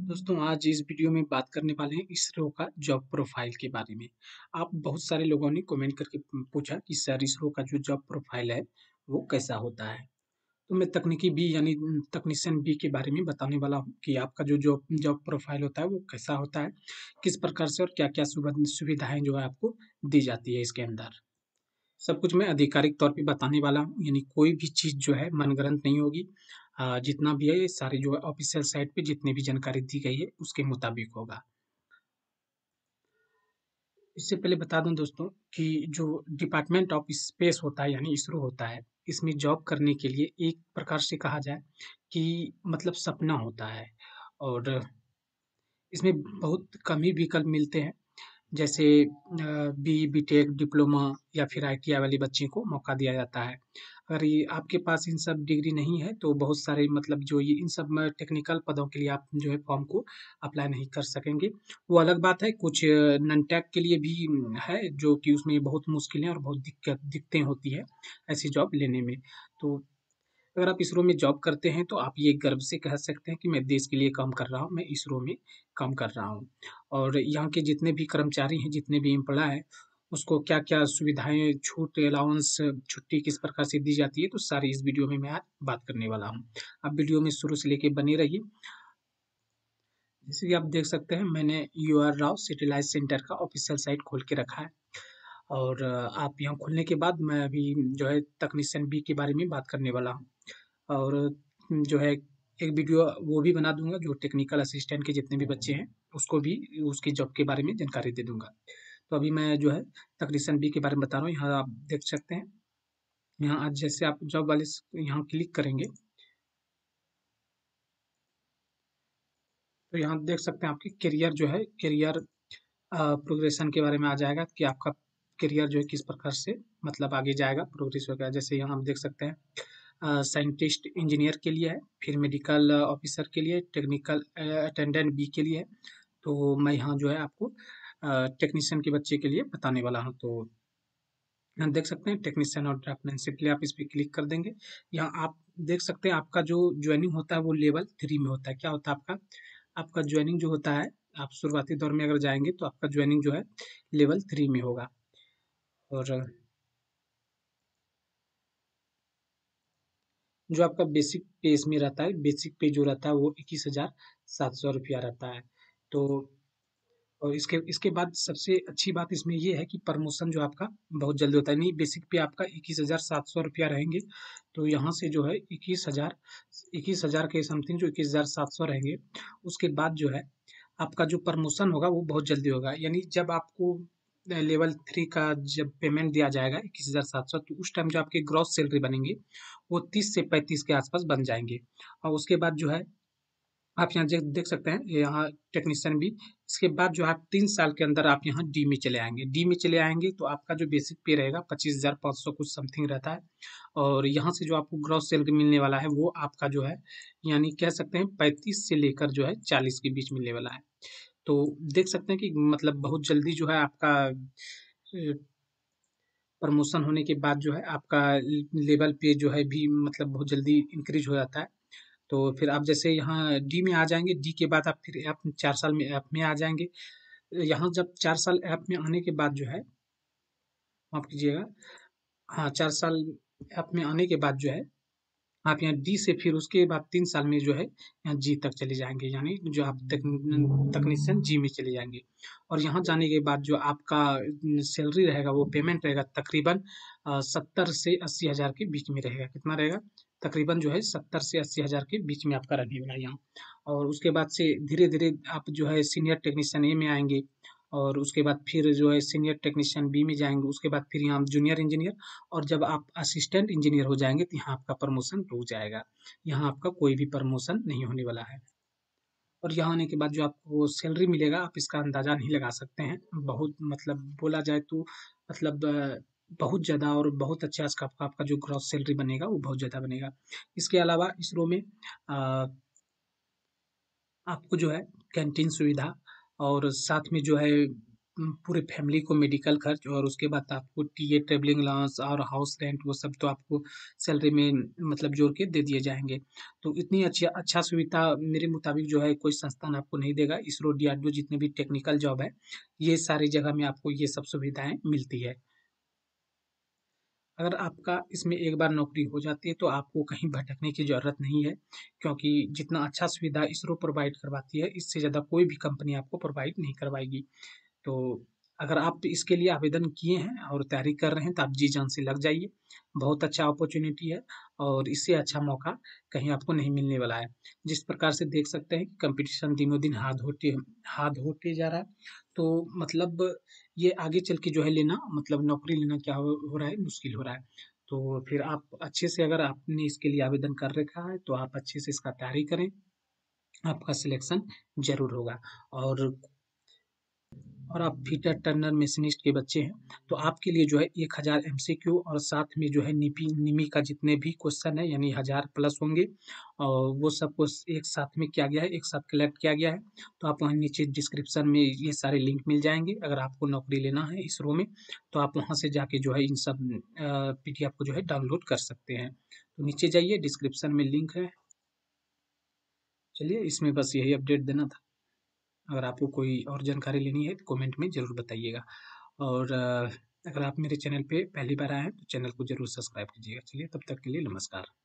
दोस्तों आज इस वीडियो में बात करने वाले हैं इसरो का जॉब प्रोफाइल के बारे में। आप बहुत सारे लोगों ने कमेंट करके पूछा कि सर इसरो का जो जॉब प्रोफाइल है वो कैसा होता है? तो मैं तकनीकी बी यानी तकनीशियन बी के बारे में बताने वाला हूँ कि आपका जो जॉब जॉब प्रोफाइल होता है वो कैसा होता है, किस प्रकार से और क्या-क्या सुविधाएँ जो है आपको दी जाती है इसके अंदर। सब कुछ मैं आधिकारिक तौर पे बताने वाला हूँ, यानी कोई भी चीज़ जो है मनगढ़ंत नहीं होगी। जितना भी है ये सारी जो है ऑफ़िशियल साइट पे जितनी भी जानकारी दी गई है, उसके मुताबिक होगा। इससे पहले बता दूँ दोस्तों कि जो डिपार्टमेंट ऑफ स्पेस होता है यानी इसरो होता है, इसमें जॉब करने के लिए एक प्रकार से कहा जाए कि मतलब सपना होता है और इसमें बहुत कम ही विकल्प मिलते हैं। जैसे बीई, बीटेक, डिप्लोमा या फिर आईटीआई वाले बच्चे को मौका दिया जाता है। अगर ये आपके पास इन सब डिग्री नहीं है तो बहुत सारे मतलब जो ये इन सब में टेक्निकल पदों के लिए आप जो है फॉर्म को अप्लाई नहीं कर सकेंगे। वो अलग बात है, कुछ नॉन टेक के लिए भी है जो कि उसमें बहुत मुश्किलें और बहुत दिक्कतें होती है ऐसी जॉब लेने में। तो अगर आप इसरो में जॉब करते हैं तो आप ये गर्व से कह सकते हैं कि मैं देश के लिए काम कर रहा हूँ, मैं इसरो में काम कर रहा हूँ। और यहाँ के जितने भी कर्मचारी हैं, जितने भी एम्प्लॉय हैं, उसको क्या-क्या सुविधाएँ, छूट, अलाउंस, छुट्टी किस प्रकार से दी जाती है, तो सारी इस वीडियो में मैं आज बात करने वाला हूँ। आप वीडियो में शुरू से लेके बने रहिए। जैसे कि आप देख सकते हैं मैंने यूआर राव सैटेलाइट सेंटर का ऑफ़िशियल साइट खोल के रखा है और आप यहाँ खुलने के बाद मैं अभी जो है तकनीशियन बी के बारे में बात करने वाला हूँ। और जो है एक वीडियो वो भी बना दूँगा जो टेक्निकल असिस्टेंट के जितने भी बच्चे हैं, उसको भी उसकी जॉब के बारे में जानकारी दे दूँगा। तो अभी मैं जो है तकनीशियन बी के बारे में बता रहा हूँ, यहाँ आप देख सकते हैं। यहाँ आज जैसे आप जॉब वाले यहाँ क्लिक करेंगे, तो यहाँ देख सकते हैं आपके करियर जो है, करियर प्रोग्रेशन के बारे में आ जाएगा कि आपका करियर जो है किस प्रकार से मतलब आगे जाएगा, प्रोग्रेस होगा। जैसे यहाँ हम देख सकते हैं साइंटिस्ट इंजीनियर के लिए है, फिर मेडिकल ऑफिसर के लिए, टेक्निकल अटेंडेंट बी के लिए है। तो मैं यहाँ जो है आपको टेक्नीशियन के बच्चे के लिए बताने वाला हूँ। तो यहाँ देख सकते हैं टेक्नीशियन और ड्राफ्टमैनशिप के लिए आप इस पे क्लिक कर देंगे। यहाँ आप देख सकते हैं आपका जो ज्वाइनिंग होता है वो लेवल 3 में होता है। क्या होता है आपका? आपका ज्वाइनिंग जो होता है, आप शुरुआती दौर में अगर जाएँगे तो आपका ज्वाइनिंग जो है लेवल 3 में होगा। और जो आपका बेसिक पे इसमें रहता है, बेसिक पे जो रहता है वो 21,700 रुपया रहता है। तो और इसके इसके बाद सबसे अच्छी बात इसमें ये है कि प्रमोशन जो आपका बहुत जल्दी होता है। नहीं, बेसिक पे आपका 21,700 रुपया रहेंगे, तो यहाँ से जो है 21,000 के समथिंग जो 21,700 रहेंगे, उसके बाद जो है आपका जो प्रमोशन होगा वो बहुत जल्दी होगा। यानी जब आपको लेवल 3 का जब पेमेंट दिया जाएगा 21,700, तो उस टाइम जो आपकी ग्रॉस सैलरी बनेंगी, वो 30 से 35 के आस-पास बन जाएँगे। और उसके बाद जो है आप यहाँ देख सकते हैं यहाँ टेक्नीशियन भी। इसके बाद जो आप 3 साल के अंदर आप यहाँ डी में चले आएँगे। डी में चले आएँगे तो आपका जो बेसिक पे रहेगा 25,500 कुछ समथिंग रहता है और यहाँ से जो आपको ग्रॉस सैलरी मिलने वाला है वो आपका जो है यानी कह सकते हैं 35 से लेकर जो है 40 के बीच मिलने वाला है। तो देख सकते हैं कि मतलब बहुत जल्दी जो है आपका प्रमोशन होने के बाद जो है आपका लेवल पे जो है भी मतलब बहुत जल्दी इंक्रीज हो जाता है। तो फिर आप जैसे यहाँ डी में आ जाएँगे, डी के बाद आप फिर आप 4 साल में ऐप में आ जाएँगे। यहाँ जब 4 साल ऐप में आने के बाद जो है, माफ़ कीजिएगा, हाँ, 4 साल ऐप में आने के बाद जो है, आप यहाँ डी से फिर उसके बाद 3 साल में जो है, यहाँ जी तक चले जाएँगे, यानी जो आप तकनीशियन जी में चले जाएँगे। और यहाँ जाने के बाद जो आपका सैलरी रहेगा, वो पेमेंट रहेगा तकरीबन 70 से 80 हज़ार के बीच में रहेगा। कितना रहेगा? तकरीबन जो है 70 से 80 हज़ार के बीच में आपका रहने वाला है यहाँ। और उसके बाद से धीरे-धीरे आप जो है सीनियर टेक्नीशियन ए में आएँगे और उसके बाद फिर जो है सीनियर टेक्नीशियन बी में जाएँगे, उसके बाद फिर यहाँ जूनियर इंजीनियर और जब आप असिस्टेंट इंजीनियर हो जाएँगे तो यहाँ आपका प्रमोशन रुक जाएगा। यहाँ आपका कोई भी प्रमोशन नहीं होने वाला है। और यहाँ आने के बाद जो आपको सैलरी मिलेगा आप इसका अंदाज़ा नहीं लगा सकते हैं। बहुत मतलब बोला जाए तो मतलब बहुत ज़्यादा और बहुत अच्छा इसका आपका आपका जो ग्रॉस सैलरी बनेगा वो बहुत ज़्यादा बनेगा। इसके अलावा इसरो में आपको जो है कैंटीन सुविधा और साथ में जो है पूरे फैमिली को मेडिकल खर्च और उसके बाद आपको टीए, ट्रैवलिंग अलाउंस और हाउस रेंट वो सब तो आपको सैलरी में मतलब जोड़ के दे दिए जाएँगे। तो इतनी अच्छा सुविधा मेरे मुताबिक जो है कोई संस्थान आपको नहीं देगा। इसरो, डीआरडीओ जितने भी टेक्निकल जॉब है, ये सारी जगह में आपको ये सब सुविधाएँ मिलती है। अगर आपका इसमें एक बार नौकरी हो जाती है तो आपको कहीं भटकने की ज़रूरत नहीं है, क्योंकि जितना अच्छा सुविधा इसरो प्रोवाइड करवाती है, इससे ज़्यादा कोई भी कंपनी आपको प्रोवाइड नहीं करवाएगी। तो अगर आप इसके लिए आवेदन किए हैं और तैयारी कर रहे हैं, तो आप जी-जान से लग जाइए। बहुत अच्छा अपॉर्च्युनिटी है और इससे अच्छा मौका कहीं आपको नहीं मिलने वाला है। जिस प्रकार से देख सकते हैं कि कॉम्पिटिशन दिनों-दिन हाथ होते जा रहा है, तो मतलब ये आगे चल के जो है लेना मतलब नौकरी लेना क्या हो रहा है, मुश्किल हो रहा है। तो फिर आप अच्छे से अगर आपने इसके लिए आवेदन कर रखा है, तो आप अच्छे से इसका तैयारी करें, आपका सिलेक्शन ज़रूर होगा। और आप फिटर टर्नर मशीनिस्ट के बच्चे हैं, तो आपके लिए जो है 1000 एमसीक्यू और साथ में जो है निमी का जितने भी क्वेश्चन है यानी 1000 प्लस होंगे और वो सब कुछ एक साथ में किया गया है, एक साथ कलेक्ट किया गया है। तो आप वहाँ नीचे डिस्क्रिप्शन में ये सारे लिंक मिल जाएँगे। अगर आपको नौकरी लेना है इसरो में, तो आप वहाँ से जाके जो है इन सब पीडीएफ को जो है डाउनलोड कर सकते हैं। तो नीचे जाइए, डिस्क्रिप्शन में लिंक है। चलिए, इसमें बस यही अपडेट देना था। अगर आपको कोई और जानकारी लेनी है तो कमेंट में ज़रूर बताइएगा। और अगर आप मेरे चैनल पे पहली बार आए हैं तो चैनल को ज़रूर सब्सक्राइब कीजिएगा। चलिए, तब तक के लिए नमस्कार।